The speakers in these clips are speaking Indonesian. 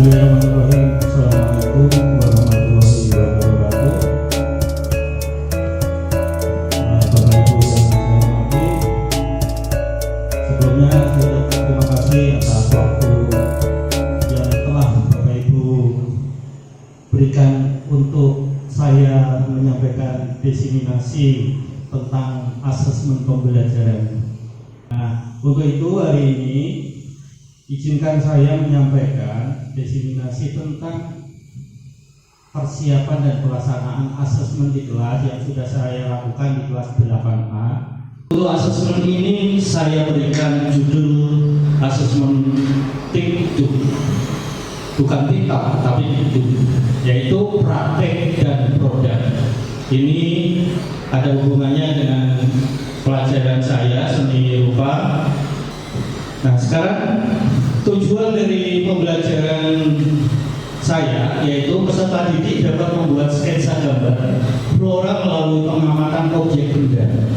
Bismillahirrahmanirrahim. Assalamualaikum warahmatullahi wabarakatuh. Bapak Ibu yang saya hormati, sebelumnya saya terima kasih atas waktu yang telah Bapak Ibu berikan untuk saya menyampaikan diseminasi tentang asesmen pembelajaran. Nah, untuk itu hari ini izinkan saya menyampaikan diseminasi tentang persiapan dan pelaksanaan asesmen di kelas yang sudah saya lakukan di kelas 8A. Untuk asesmen ini saya berikan judul asesmen TIKDUK, bukan TIKTAK tapi TIKDUK, yaitu praktek dan produk. Ini ada hubungannya dengan pelajaran saya seni rupa. Nah, sekarang tujuan dari pembelajaran saya yaitu peserta didik dapat membuat sketsa gambar flora melalui pengamatan objek benda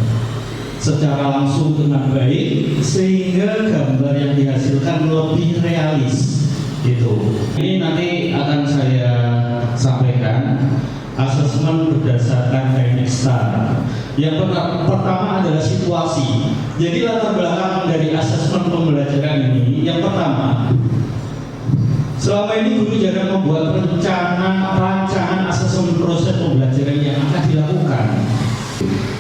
secara langsung dengan baik sehingga gambar yang dihasilkan lebih realis. Gitu. Ini nanti akan saya sampaikan asesmen berdasarkan teknik STAR. Yang pertama adalah situasi. Jadi latar belakang dari asesmen pembelajaran ini, yang pertama, selama ini guru jarang membuat rancangan asesmen proses pembelajaran yang akan dilakukan.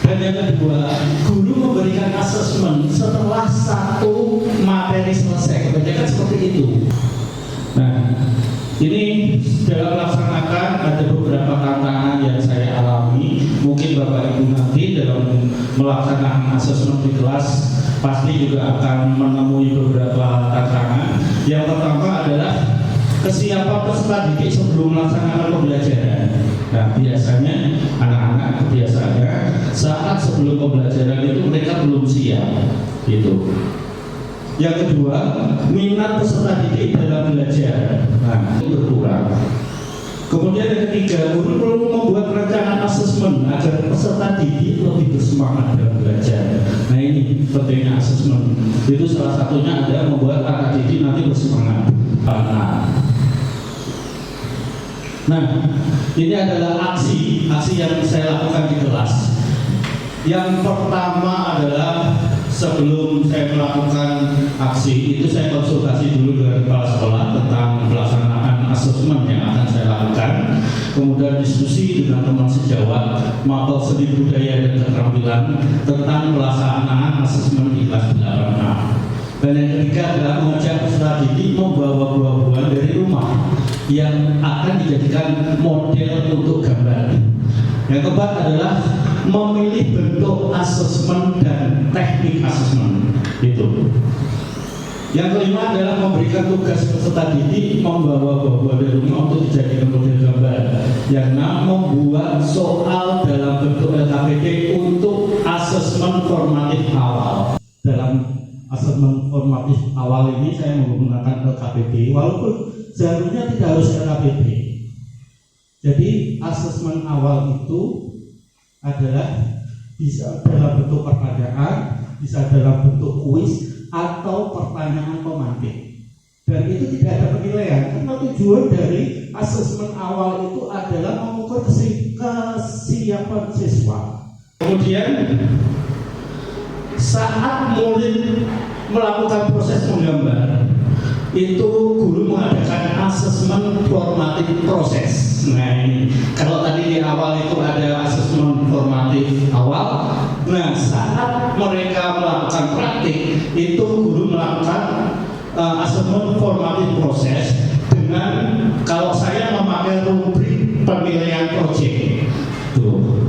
Dan yang kedua, guru memberikan asesmen setelah satu materi selesai. Kebanyakan seperti itu. Nah, ini dalam melaksanakan ada beberapa tantangan yang saya alami. Mungkin Bapak Ibu nanti dalam melaksanakan asesmen di kelas pasti juga akan menemui beberapa tantangan. Yang pertama adalah kesiapan peserta didik sebelum melaksanakan pembelajaran. Nah, biasanya anak-anak kebiasaannya saat sebelum pembelajaran itu mereka belum siap, gitu. Yang kedua, minat peserta didik dalam belajar, nah, itu berkurang. Kemudian yang ketiga, guru perlu membuat rancangan asesmen agar peserta didik lebih bersemangat dalam belajar. Nah, ini pentingnya asesmen. Itu salah satunya adalah membuat anak didik nanti bersemangat. Nah, ini adalah aksi yang saya lakukan di kelas. Yang pertama adalah sebelum saya melakukan aksi itu saya konsultasi dulu dengan kepala sekolah tentang pelaksanaan asesmen yang akan saya lakukan. Kemudian diskusi dengan teman sejawat mapel seni budaya dan keterampilan tentang pelaksanaan asesmen di kelas 8A. Dan yang ketiga adalah mengajak peserta didik membawa buah-buahan dari rumah yang akan dijadikan model untuk gambar. Yang keempat adalah memilih bentuk asesmen dan teknik asesmen. Itu. Yang kelima adalah memberikan tugas peserta didik membawa buah-buahan dari rumah untuk dijadikan model gambar. Yang enam, membuat soal dalam bentuk LKPD untuk asesmen formatif awal. Dalam asesmen formatif awal ini saya menggunakan LKPD, walaupun seharusnya tidak harus LKPD. Jadi asesmen awal itu adalah bisa dalam bentuk pertanyaan, bisa dalam bentuk kuis atau pertanyaan pemantik. Dan itu tidak ada penilaian karena tujuan dari asesmen awal itu adalah mengukur kesiapan siswa. Kemudian saat murid melakukan proses menggambar, itu guru mengadakan asesmen formatif proses. Nah, ini kalau tadi di awal itu ada asesmen formatif awal. Nah, saat mereka melakukan praktik, itu guru melakukan asesmen formatif proses dengan, kalau saya memakai rubrik penilaian proyek. Tuh.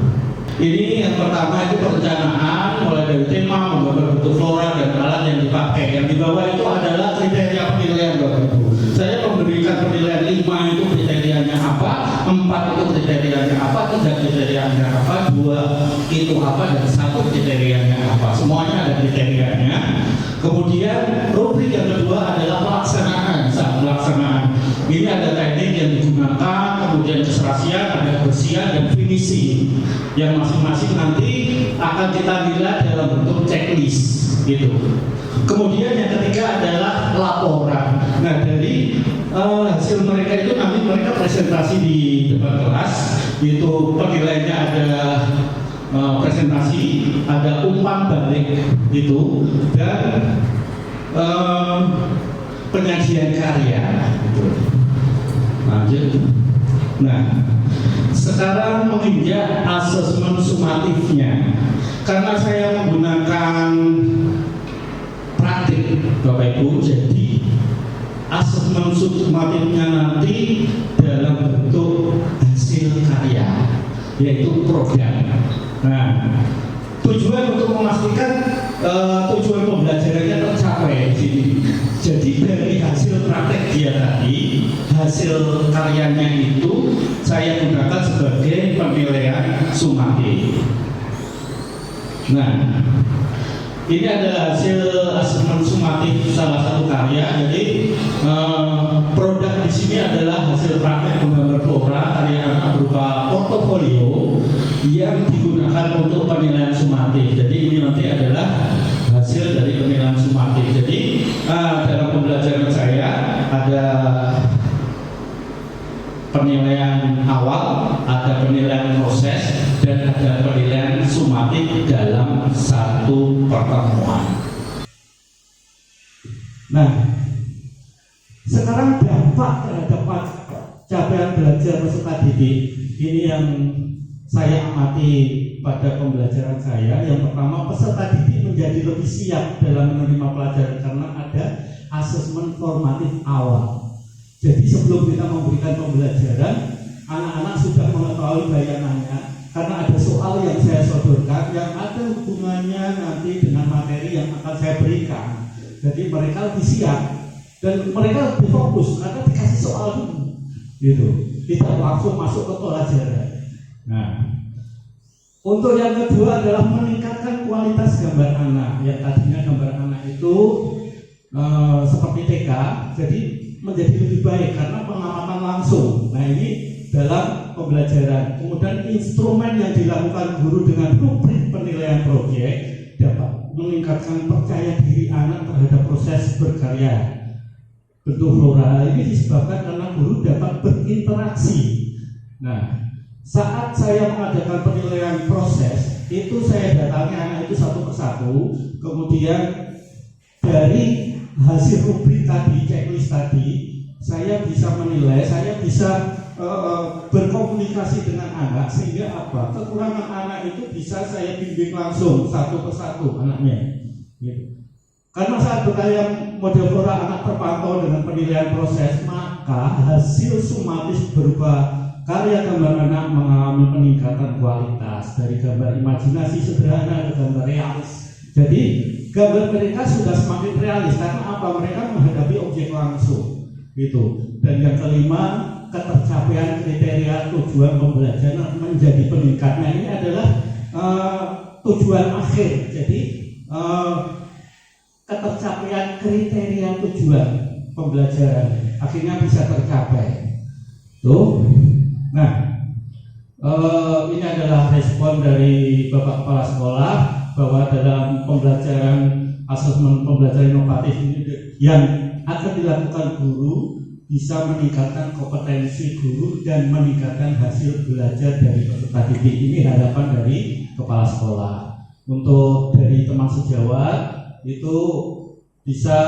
Ini yang pertama itu perencanaan, mulai dari tema, menggambar bentuk flora dan alat yang dipakai. Yang di bawah itu adalah kriteria penilaian, Bapak Ibu. Saya memberikan penilaian 5 itu kriterianya apa, 4 itu kriterianya apa, 3 kriterianya apa, 2 itu apa, dan 1 kriterianya apa. Semuanya ada kriterianya. Kemudian rubrik yang kedua adalah pelaksanaan. Saat pelaksanaan ini ada teknik yang digunakan, kemudian keserasian, ada kebersihan dan finishing, yang masing-masing nanti akan kita nilai dalam bentuk checklist gitu. Kemudian yang ketiga adalah laporan. Nah, dari hasil presentasi di depan kelas, itu penilaiannya ada presentasi, ada umpan balik itu, dan penyajian karya. Lanjut. Nah, sekarang menginjak asesmen sumatifnya, karena saya menggunakan praktik Bapak Ibu, jadi asesmen sumatifnya nanti dalam bentuk hasil karya, yaitu program. Nah, tujuan untuk memastikan tujuan pembelajarannya tercapai di sini. Jadi dari hasil praktek dia tadi, hasil karyanya itu saya gunakan sebagai penilaian sumatif. Nah, ini adalah hasil asesmen sumatif salah satu karya. Jadi produk di sini adalah hasil praktek menggambar flora karya anak berupa portofolio yang digunakan untuk penilaian sumatif. Jadi ini nanti adalah hasil dari penilaian sumatif. Jadi dalam pembelajaran saya ada penilaian awal, ada penilaian proses, dan ada penilaian sumatif dalam satu pertemuan. Nah, sekarang dampak terhadap capaian belajar peserta didik ini yang saya amati pada pembelajaran saya. Yang pertama, peserta didik menjadi lebih siap dalam menerima pelajaran karena ada asesmen formatif awal. Jadi sebelum kita memberikan pembelajaran, anak-anak sudah mengetahui bayangannya karena ada soal yang saya sodorkan yang ada hubungannya nanti dengan materi yang akan saya berikan. Jadi mereka lebih siap dan mereka lebih fokus karena dikasih soal dulu, gitu. Tidak langsung masuk ke pelajaran. Nah, untuk yang kedua adalah meningkatkan kualitas gambar anak. Yang tadinya gambar anak itu seperti TK, jadi menjadi lebih baik karena pengamatan langsung. Nah, ini dalam pembelajaran. Kemudian instrumen yang dilakukan guru dengan rubrik penilaian proyek dapat meningkatkan percaya diri anak terhadap proses berkarya. Bentuk flora ini disebabkan karena guru dapat berinteraksi. Nah, saat saya mengadakan penilaian proses, itu saya datangi anak itu satu persatu, kemudian dari hasil rubrik tadi, checklist tadi, saya bisa menilai, saya bisa berkomunikasi dengan anak sehingga apa? Kekurangan anak itu bisa saya bimbing langsung satu persatu anaknya. Gitu. Karena saat berkarya model flora anak terpantau dengan penilaian proses, maka hasil sumatif berupa karya gambar anak mengalami peningkatan kualitas dari gambar imajinasi sederhana ke gambar realis. Jadi gambar mereka sudah semakin realis karena apa? Mereka menghadapi objek langsung, gitu. Dan yang kelima, ketercapaian kriteria tujuan pembelajaran menjadi peningkat. Nah, ini adalah tujuan akhir. Jadi ketercapaian kriteria tujuan pembelajaran akhirnya bisa tercapai. Tuh. Nah, ini adalah respon dari Bapak Kepala Sekolah bahwa dalam pembelajaran asesmen pembelajaran inovatif ini yang akan dilakukan guru bisa meningkatkan kompetensi guru dan meningkatkan hasil belajar dari peserta didik. Ini harapan dari Kepala Sekolah. Untuk dari teman sejawat itu bisa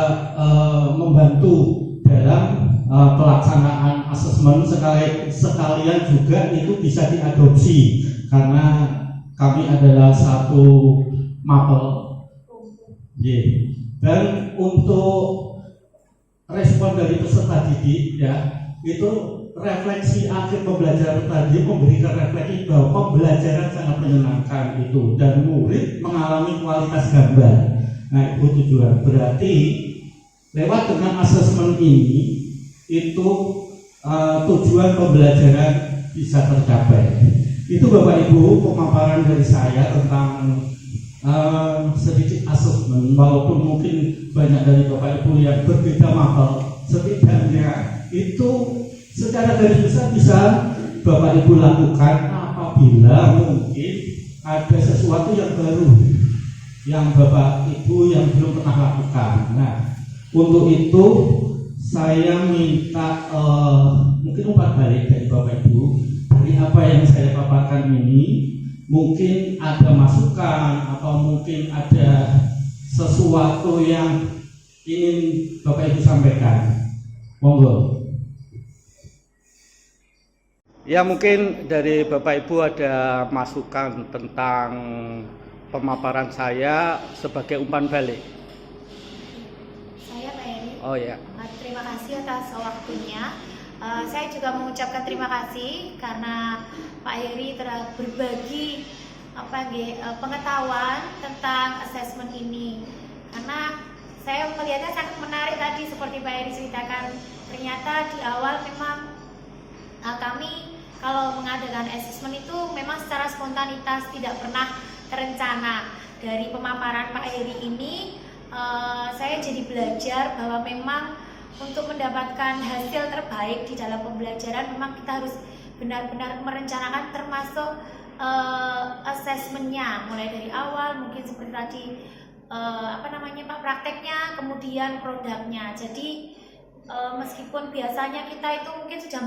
membantu dalam pelaksanaan asesmen, sekalian juga itu bisa diadopsi karena kami adalah satu mapel. Dan untuk respon dari peserta didik ya, itu refleksi akhir pembelajaran tadi memberikan refleksi bahwa pembelajaran sangat menyenangkan itu dan murid mengalami kualitas gambar. Nah, itu tujuan. Berarti lewat dengan asesmen ini itu tujuan pembelajaran bisa tercapai. Itu Bapak Ibu pemaparan dari saya tentang sedikit asesmen, walaupun mungkin banyak dari Bapak Ibu yang berbeda mapel, setidaknya itu secara garis besar bisa Bapak Ibu lakukan apabila mungkin ada sesuatu yang baru yang Bapak Ibu yang belum pernah lakukan. Nah, untuk itu saya minta mungkin mungkin umpan balik dari Bapak Ibu dari apa yang saya paparkan ini. Mungkin ada masukan atau mungkin ada sesuatu yang ingin Bapak Ibu sampaikan. Monggo. Ya, mungkin dari Bapak Ibu ada masukan tentang pemaparan saya sebagai umpan balik. Saya Pak Heri. Oh ya. Terima kasih atas waktunya. Saya juga mengucapkan terima kasih karena Pak Heri telah berbagi pengetahuan tentang asesmen ini. Karena saya melihatnya sangat menarik tadi seperti Pak Heri ceritakan. Ternyata di awal memang kami kalau mengadakan asesmen itu memang secara spontanitas, tidak pernah terencana. Dari pemaparan Pak Heri ini saya jadi belajar bahwa memang untuk mendapatkan hasil terbaik di dalam pembelajaran memang kita harus benar-benar merencanakan termasuk asesmennya mulai dari awal, mungkin seperti tadi Pak, prakteknya, kemudian produknya. Jadi meskipun biasanya kita itu mungkin sudah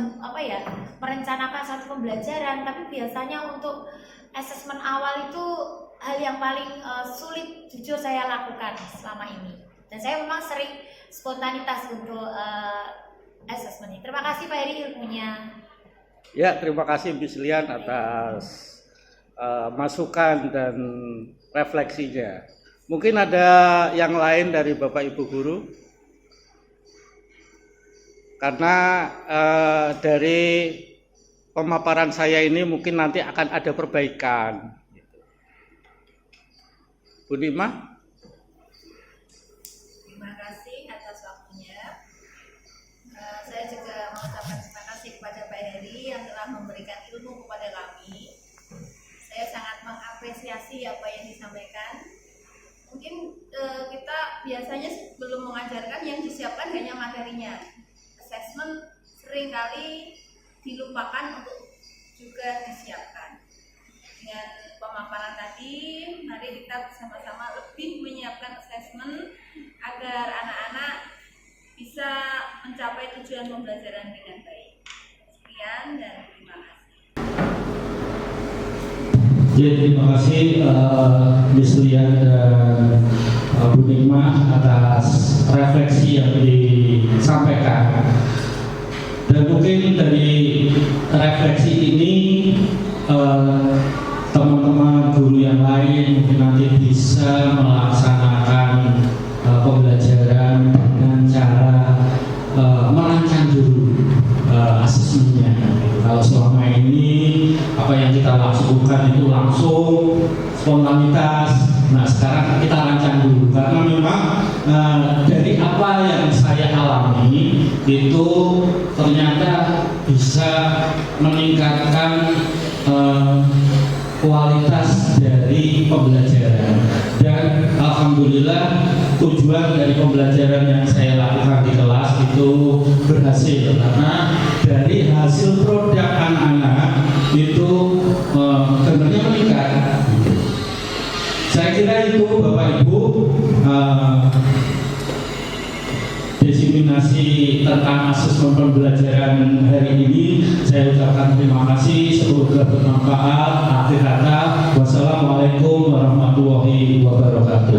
merencanakan satu pembelajaran, tapi biasanya untuk asesmen awal itu hal yang paling sulit jujur saya lakukan selama ini. Dan saya memang sering spontanitas untuk asesmen ini. Terima kasih Pak Heri ilmunya. Ya, terima kasih Bis Lian atas masukan dan refleksinya. Mungkin ada yang lain dari Bapak Ibu Guru? Karena dari pemaparan saya ini mungkin nanti akan ada perbaikan. Bu Dima? Terima kasih atas waktunya. Saya juga mengucapkan terima kasih kepada Pak Heri yang telah memberikan ilmu kepada kami. Saya sangat mengapresiasi apa yang disampaikan. Mungkin kita biasanya belum mengajarkan, yang disiapkan hanya materinya. Assessment seringkali dilupakan untuk juga disiapkan. Dengan pemaparan tadi, mari kita bersama-sama lebih menyiapkan assessment agar anak-anak bisa mencapai tujuan pembelajaran dengan baik. Sekian dan terima kasih. Jadi terima kasih Miss Lian dan Bu Nikmah atas refleksi yang disampaikan. Dan mungkin dari refleksi ini teman-teman guru yang lain mungkin nanti bisa melaksanakan pembelajaran dengan cara merancang dulu asesmennya. Kalau selama ini apa yang kita lakukan itu langsung spontanitas, nah sekarang kita rancang dulu karena memang dari apa yang saya alami itu ternyata bisa meningkatkan kualitas dari pembelajaran. Dan alhamdulillah tujuan dari pembelajaran yang saya lakukan di kelas itu berhasil karena dari hasil produk anak-anak itu benar-benar meningkat. Saya kira itu Bapak Ibu diseminasi tentang asesmen pembelajaran hari ini. Saya ucapkan terima kasih, semoga bermanfaat. Akhir kata, wassalamualaikum warahmatullahi wabarakatuh.